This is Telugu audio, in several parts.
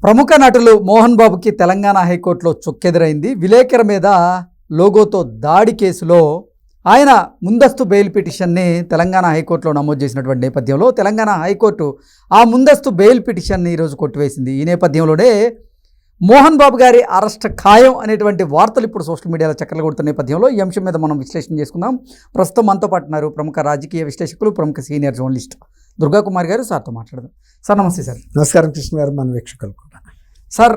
ప్రముఖ నటులు మోహన్ బాబుకి తెలంగాణ హైకోర్టులో చుక్కెదురైంది. విలేకరు మీద లోగోతో దాడి కేసులో ఆయన ముందస్తు బెయిల్ పిటిషన్ని తెలంగాణ హైకోర్టులో నమోదు చేసినటువంటి నేపథ్యంలో తెలంగాణ హైకోర్టు ఆ ముందస్తు బెయిల్ పిటిషన్ని ఈరోజు కొట్టివేసింది. ఈ నేపథ్యంలోనే మోహన్ బాబు గారి అరెస్ట్ ఖాయం అనేటువంటి వార్తలు ఇప్పుడు సోషల్ మీడియాలో చక్కర్లు కొడుతున్న నేపథ్యంలో ఈ అంశం మీద మనం విశ్లేషణ చేసుకుందాం. ప్రస్తుతం మనతో పాటు ఉన్నారు ప్రముఖ రాజకీయ విశ్లేషకులు, ప్రముఖ సీనియర్ జర్నలిస్ట్ దుర్గా కుమార్ గారు. సార్తో మాట్లాడదాం. సార్ నమస్తే. సార్ నమస్కారం కృష్ణ గారు, మన వీక్షకులు కూడా. సార్,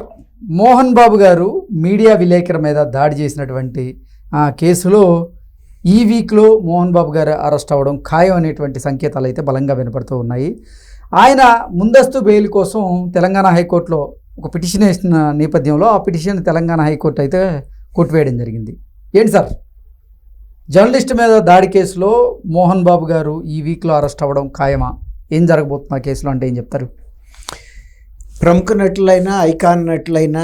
మోహన్ బాబు గారు మీడియా విలేకరు మీద దాడి చేసినటువంటి కేసులో ఈ వీక్లో మోహన్ బాబు గారు అరెస్ట్ అవ్వడం ఖాయం అనేటువంటి సంకేతాలు అయితే బలంగా వినపడుతూ ఉన్నాయి. ఆయన ముందస్తు బెయిల్ కోసం తెలంగాణ హైకోర్టులో ఒక పిటిషన్ వేసిన నేపథ్యంలో ఆ పిటిషన్ తెలంగాణ హైకోర్టు అయితే కొట్టివేయడం జరిగింది. ఏంటి సార్, జర్నలిస్ట్ మీద దాడి కేసులో మోహన్ బాబు గారు ఈ వీక్లో అరెస్ట్ అవ్వడం ఖాయమా? ఏం జరగబోతున్న కేసులో అంటే ఏం చెప్తారు? ప్రముఖ నటులైనా, ఐకాన్ నటులైనా,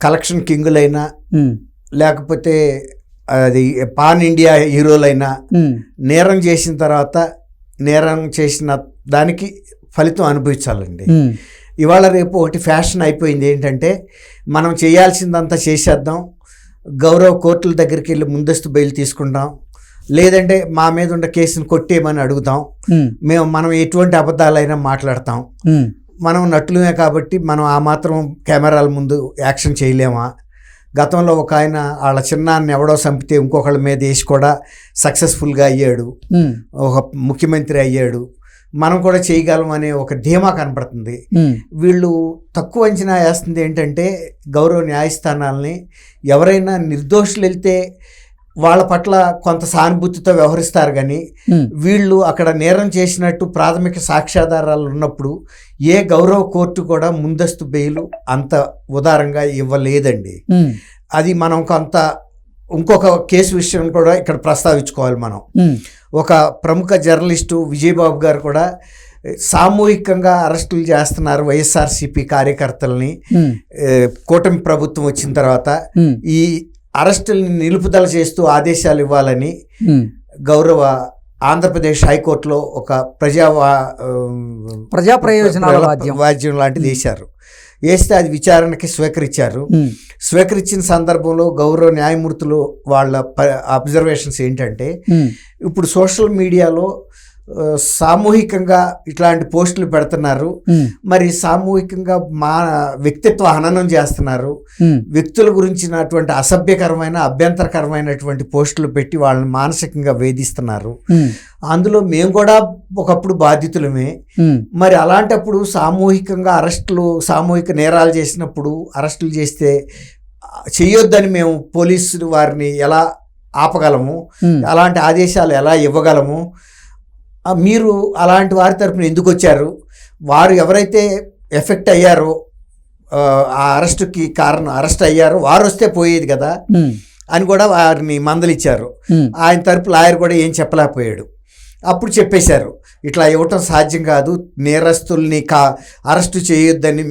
కలెక్షన్ కింగులైనా, లేకపోతే అది పాన్ ఇండియా హీరోలైనా నేరం చేసిన తర్వాత నేరం చేసిన దానికి ఫలితం అనుభవించాలండి. ఇవాళ రేపు ఒకటి ఫ్యాషన్ అయిపోయింది. ఏంటంటే మనం చేయాల్సిందంతా చేసేద్దాం, గౌరవ కోర్టుల దగ్గరికి వెళ్ళి ముందస్తు బెయిల్ తీసుకుంటాం, లేదంటే మా మీద ఉన్న కేసును కొట్టేయమని అడుగుతాం, మనం ఎటువంటి అబద్ధాలైనా మాట్లాడతాం. మనం నటులమే కాబట్టి మనం ఆ మాత్రం కెమెరాల ముందు యాక్షన్ చేయలేమా? గతంలో ఒక ఆయన వాళ్ళ చిన్నాన్ని ఎవడో చంపితే ఇంకొకళ్ళ మీద వేసి కూడా సక్సెస్ఫుల్గా అయ్యాడు, ఒక ముఖ్యమంత్రి అయ్యాడు. మనం కూడా చేయగలం అనే ఒక ధీమా కనపడుతుంది. వీళ్ళు తక్కువ అంచనా వేస్తుంది ఏంటంటే గౌరవ న్యాయస్థానాలని ఎవరైనా నిర్దోషులు వెళ్తే వాళ్ళ పట్ల కొంత సానుభూతితో వ్యవహరిస్తారు, కానీ వీళ్ళు అక్కడ నేరం చేసినట్టు ప్రాథమిక సాక్ష్యాధారాలు ఉన్నప్పుడు ఏ గౌరవ కోర్టు కూడా ముందస్తు బెయిలు అంత ఉదారంగా ఇవ్వలేదండి. అది మనం కొంత ఇంకొక కేసు విషయం కూడా ఇక్కడ ప్రస్తావించుకోవాలి. మనం ఒక ప్రముఖ జర్నలిస్టు విజయబాబు గారు కూడా సామూహికంగా అరెస్టులు చేస్తున్నారు వైఎస్ఆర్సీపీ కార్యకర్తల్ని. కూటమి ప్రభుత్వం వచ్చిన తర్వాత ఈ అరెస్టుల్ని నిలుపుదల చేస్తూ ఆదేశాలు ఇవ్వాలని గౌరవ ఆంధ్రప్రదేశ్ హైకోర్టులో ఒక ప్రజా ప్రయోజనాల వాద్యం లాంటిది వేశారు. వేస్తే అది విచారణకి స్వీకరించారు. స్వీకరించిన సందర్భంలో గౌరవ న్యాయమూర్తులు వాళ్ళ అబ్జర్వేషన్స్ ఏంటంటే, ఇప్పుడు సోషల్ మీడియాలో సామూహికంగా ఇట్లాంటి పోస్టులు పెడుతున్నారు, మరి సామూహికంగా వ్యక్తిత్వ హననం చేస్తున్నారు, వ్యక్తుల గురించినటువంటి అసభ్యకరమైన అభ్యంతరకరమైనటువంటి పోస్టులు పెట్టి వాళ్ళని మానసికంగా వేధిస్తున్నారు. అందులో మేము కూడా ఒకప్పుడు బాధితులమే. మరి అలాంటప్పుడు సామూహికంగా సామూహిక నేరాలు చేసినప్పుడు అరెస్టులు చేస్తే చెయ్యొద్దని మేము పోలీసులు వారిని ఎలా ఆపగలము? అలాంటి ఆదేశాలు ఎలా ఇవ్వగలము? మీరు అలాంటి వారి తరపున ఎందుకు వచ్చారు? వారు ఎవరైతే ఎఫెక్ట్ అయ్యారో, ఆ అరెస్టుకి కారణం అరెస్ట్ అయ్యారో వారు వస్తే పోయేది కదా అని కూడా వారిని మందలిచ్చారు. ఆయన తరపు లాయర్ కూడా ఏం చెప్పలేకపోయాడు. అప్పుడు చెప్పేశారు, ఇట్లా ఇవ్వటం సాధ్యం కాదు, నేరస్తుల్ని అరెస్టు చేయొద్దని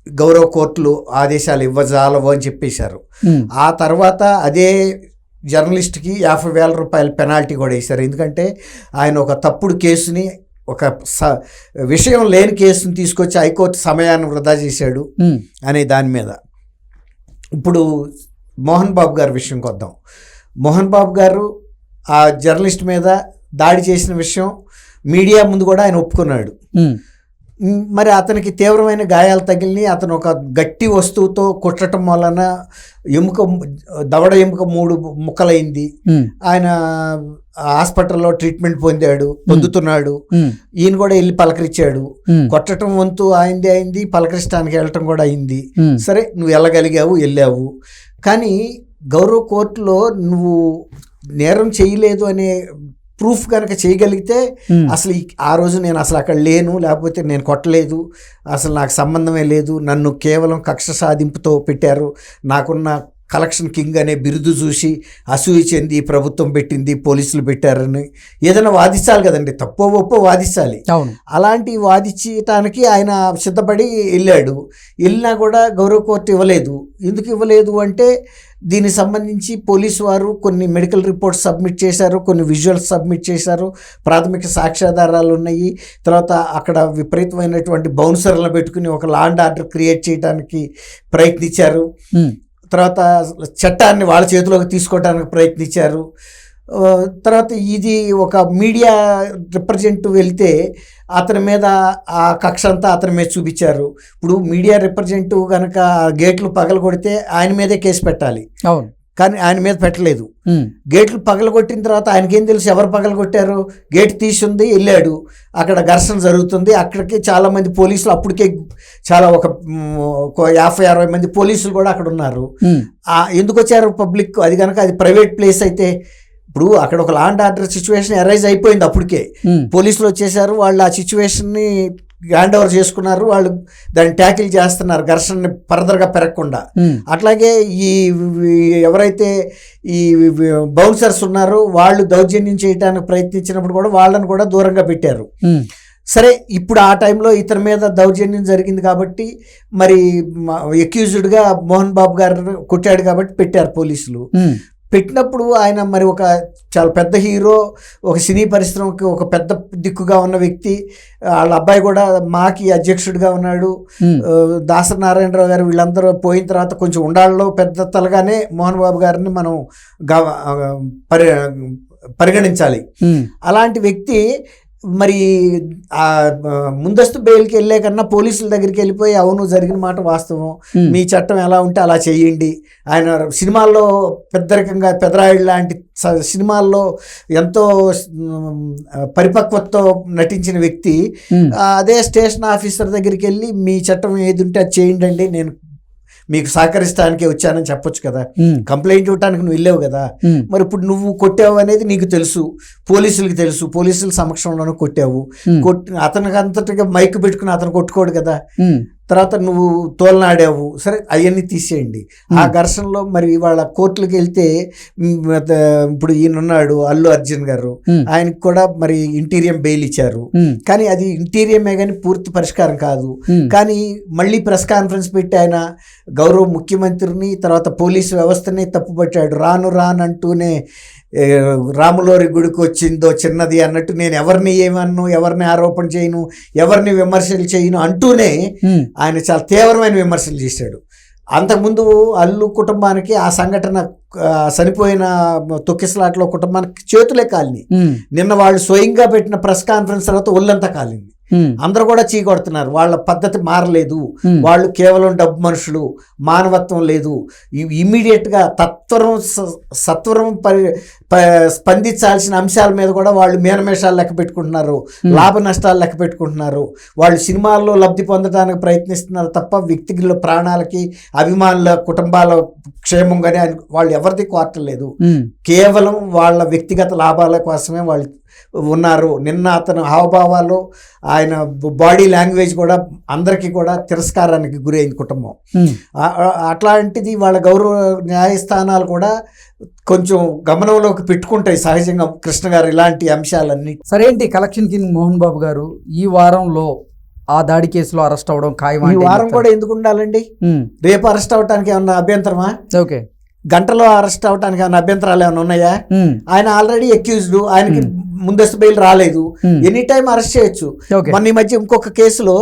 గౌరవ కోర్టులు ఆదేశాలు ఇవ్వజాలవు అని చెప్పేశారు. ఆ తర్వాత అదే జర్నలిస్ట్కి 50,000 రూపాయల పెనాల్టీ కూడా వేశారు. ఎందుకంటే ఆయన ఒక తప్పుడు కేసుని, ఒక విషయం లేని కేసుని తీసుకొచ్చి హైకోర్టు సమయాన్ని వృధా చేశాడు అనే దాని మీద. ఇప్పుడు మోహన్ బాబు గారి విషయంకి వద్దాం. మోహన్ బాబు గారు ఆ జర్నలిస్ట్ మీద దాడి చేసిన విషయం మీడియా ముందు కూడా ఆయన ఒప్పుకున్నాడు. మరి అతనికి తీవ్రమైన గాయాలు తగిలిని, అతను ఒక గట్టి వస్తువుతో కొట్టడం వలన దవడ ఎముక 3 ముక్కలైంది. ఆయన హాస్పిటల్లో ట్రీట్మెంట్ పొందుతున్నాడు. ఈయన కూడా వెళ్ళి పలకరించాడు. కొట్టడం వంతు అయింది, పలకరించడానికి వెళ్ళటం కూడా అయింది. సరే, నువ్వు వెళ్ళగలిగావు, వెళ్ళావు. కానీ గౌరవ కోర్టులో నువ్వు నేరం చేయలేదు అనే ప్రూఫ్ కనుక చేయగలిగితే, అసలు ఆ రోజు నేను అసలు అక్కడ లేను, లేకపోతే నేను కొట్టలేదు, అసలు నాకు సంబంధమే లేదు, నన్ను కేవలం కక్ష సాధింపుతో పెట్టారు, నాకున్న కలెక్షన్ కింగ్ అనే బిరుదు చూసి అసూయ చెంది ప్రభుత్వం పెట్టింది, పోలీసులు పెట్టారని ఏదైనా వాదించాలి కదండి, తప్పో ఒప్పో వాదించాలి. అవును. అలాంటి వాదించటానికి ఆయన సిద్ధపడి వెళ్ళాడు. వెళ్ళినా కూడా గౌరవ కోర్టు ఇవ్వలేదు. ఎందుకు ఇవ్వలేదు అంటే దీనికి సంబంధించి పోలీసు వారు కొన్ని మెడికల్ రిపోర్ట్స్ సబ్మిట్ చేశారు, కొన్ని విజువల్స్ సబ్మిట్ చేశారు, ప్రాథమిక సాక్ష్యాధారాలు ఉన్నాయి. తర్వాత అక్కడ విపరీతమైనటువంటి బౌన్సర్లను పెట్టుకుని ఒక లా అండ్ ఆర్డర్ క్రియేట్ చేయడానికి ప్రయత్నించారు. తర్వాత చట్టాన్ని వాళ్ళ చేతిలోకి తీసుకోవడానికి ప్రయత్నించారు. తర్వాత ఇది ఒక మీడియా రిప్రజెంటేటివ్ వెళ్తే అతని మీద ఆ కక్ష అంతా అతని మీద చూపించారు. ఇప్పుడు మీడియా రిప్రజెంటేటివ్ కనుక గేట్లు పగలగొడితే ఆయన మీదే కేసు పెట్టాలి. అవును. కానీ ఆయన మీద పెట్టలేదు. గేట్లు పగలగొట్టిన తర్వాత ఆయనకేం తెలుసు ఎవరు పగలగొట్టారు? గేట్ తీసుంది, వెళ్ళాడు, అక్కడ ఘర్షణ జరుగుతుంది. అక్కడికి చాలామంది పోలీసులు అప్పటికే చాలా ఒక 50-60 మంది పోలీసులు కూడా అక్కడ ఉన్నారు. ఎందుకు వచ్చారు పబ్లిక్? అది కనుక అది ప్రైవేట్ ప్లేస్ అయితే ఇప్పుడు అక్కడ ఒక law and order situation arise అయిపోయింది. అప్పటికే పోలీసులు వచ్చేసారు, వాళ్ళు ఆ సిచ్యువేషన్ని హ్యాండ్ ఓవర్ చేసుకున్నారు, వాళ్ళు దాన్ని ట్యాకిల్ చేస్తున్నారు ఘర్షణని ఫర్దర్గా పెరగకుండా. అట్లాగే ఈ ఎవరైతే ఈ బౌన్సర్స్ ఉన్నారో వాళ్ళు దౌర్జన్యం చేయడానికి ప్రయత్నించినప్పుడు కూడా వాళ్ళని కూడా దూరంగా పెట్టారు. సరే, ఇప్పుడు ఆ టైంలో ఇతని మీద దౌర్జన్యం జరిగింది కాబట్టి మరి అక్యూజ్డ్గా మోహన్ బాబు గారు కొట్టాడు కాబట్టి పెట్టారు పోలీసులు. పెట్టినప్పుడు ఆయన మరి ఒక చాలా పెద్ద హీరో, ఒక సినీ పరిశ్రమకి ఒక పెద్ద దిక్కుగా ఉన్న వ్యక్తి, వాళ్ళ అబ్బాయి కూడా మాకి అధ్యక్షుడిగా ఉన్నాడు, దాసరి నారాయణరావు గారు, వీళ్ళందరూ పోయిన తర్వాత కొంచెం ఉండాళ్ళలో పెద్ద తలగానే మోహన్ బాబు గారిని మనం పరిగణించాలి. అలాంటి వ్యక్తి మరి ఆ ముందస్తు బెయిల్కి వెళ్ళే కన్నా పోలీసుల దగ్గరికి వెళ్ళిపోయి అవును జరిగిన మాట వాస్తవం, మీ చట్టం ఎలా ఉంటే అలా చేయండి. ఆయన సినిమాల్లో పెద్దరికంగా పెదరాయుడు లాంటి సినిమాల్లో ఎంతో పరిపక్వతతో నటించిన వ్యక్తి అదే స్టేషన్ ఆఫీసర్ దగ్గరికి వెళ్ళి మీ చట్టం ఏది ఉంటే అది చేయండి అండి, నేను మీకు సహకరిస్తానికే వచ్చానని చెప్పొచ్చు కదా. కంప్లైంట్ ఇవ్వడానికి నువ్వు వెళ్ళావు కదా, మరి ఇప్పుడు నువ్వు కొట్టావు అనేది నీకు తెలుసు, పోలీసులకి తెలుసు, పోలీసుల సమక్షంలోనూ కొట్టావు. అతనికి అంతటిగా మైక్ పెట్టుకుని అతను కొట్టుకోడు కదా. తర్వాత నువ్వు తోలనాడావు, సరే అవన్నీ తీసేయండి. ఆ ఘర్షణలో మరి వాళ్ళ కోర్టులకు వెళ్తే ఇప్పుడు ఈయనున్నాడు అల్లు అర్జున్ గారు, ఆయనకు కూడా మరి ఇంటీరియం బెయిల్ ఇచ్చారు. కానీ అది ఇంటీరియమే కానీ పూర్తి పరిష్కారం కాదు. కానీ మళ్ళీ ప్రెస్ కాన్ఫరెన్స్ పెట్టి ఆయన గౌరవ ముఖ్యమంత్రిని తర్వాత పోలీసు వ్యవస్థని తప్పుపట్టాడు. రానంటూనే రాములోరి గుడికి వచ్చిందో చిన్నది అన్నట్టు నేను ఎవరిని ఏమన్ను, ఎవరిని ఆరోపణ చేయను, ఎవరిని విమర్శలు చేయను అంటూనే ఆయన చాలా తీవ్రమైన విమర్శలు చేశాడు. అంతకుముందు అల్లు కుటుంబానికి ఆ సంఘటన చనిపోయిన తొక్కిసలాట్లో కుటుంబానికి చేతులే కాలిని. నిన్న వాళ్ళు స్వయంగా పెట్టిన ప్రెస్ కాన్ఫరెన్స్ తర్వాత ఒళ్ళంతా కాలింది. అందరూ కూడా చీకొడుతున్నారు, వాళ్ళ పద్ధతి మారలేదు, వాళ్ళు కేవలం డబ్బు మనుషులు, మానవత్వం లేదు. ఇమ్మీడియట్గా సత్వరం స్పందించాల్సిన అంశాల మీద కూడా వాళ్ళు మేనమేషాలు లెక్క పెట్టుకుంటున్నారు, లాభ నష్టాలు లెక్క పెట్టుకుంటున్నారు. వాళ్ళు సినిమాల్లో లబ్ధి పొందడానికి ప్రయత్నిస్తున్నారు తప్ప వ్యక్తిగత ప్రాణాలకి, అభిమానుల కుటుంబాల క్షేమంగానే వాళ్ళు ఎవరిది కోరట్లేదు. కేవలం వాళ్ళ వ్యక్తిగత లాభాల కోసమే వాళ్ళు ఉన్నారు. నిన్న అతను హావభావాలు, ఆయన బాడీ లాంగ్వేజ్ కూడా అందరికీ కూడా తిరస్కారానికి గురైంది కుటుంబం. అట్లాంటిది వాళ్ళ గౌరవ న్యాయస్థానాలు కూడా కొంచెం గమనంలోకి పెట్టుకుంటాయి సహజంగా కృష్ణ గారు ఇలాంటి అంశాలన్నీ. సరేంటి కలెక్షన్ కింగ్ మోహన్ బాబు గారు ఈ వారంలో ఆ దాడి కేసులో అరెస్ట్ అవ్వడం ఖాయం. ఈ వారం కూడా ఎందుకు ఉండాలండి? రేపు అరెస్ట్ అవడానికి ఏమన్నా అభ్యంతరమా? ఓకే, గంటలో అరెస్ట్ అవడానికి ఏమైనా అభ్యంతరాలు ఏమైనా ఉన్నాయా? ఆయన ఆల్రెడీ అక్యూజ్డ్, ఆయనకి ముందస్తు బెయిల్ రాలేదు, ఎనీ టైం అరెస్ట్ చేయొచ్చు. మొన్న ఈ మధ్య ఇంకొక కేసులో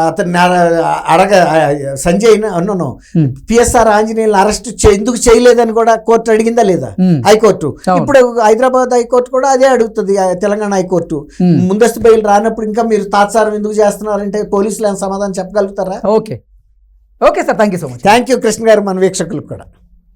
అతను సంజయ్ పిఎస్ఆర్ ఆంజనేయులు అరెస్ట్ ఎందుకు చేయలేదని కూడా కోర్టు అడిగిందా లేదా? హైకోర్టు. ఇప్పుడు హైదరాబాద్ హైకోర్టు కూడా అదే అడుగుతుంది, తెలంగాణ హైకోర్టు. ముందస్తు బెయిల్ రానప్పుడు ఇంకా మీరు తాత్సారం ఎందుకు చేస్తున్నారంటే పోలీసులు ఏమైనా సమాధానం చెప్పగలుగుతారా? Okay okay sir, thank you so much. Thank you Krishna గారు, మన వీక్షకులకు కూడా.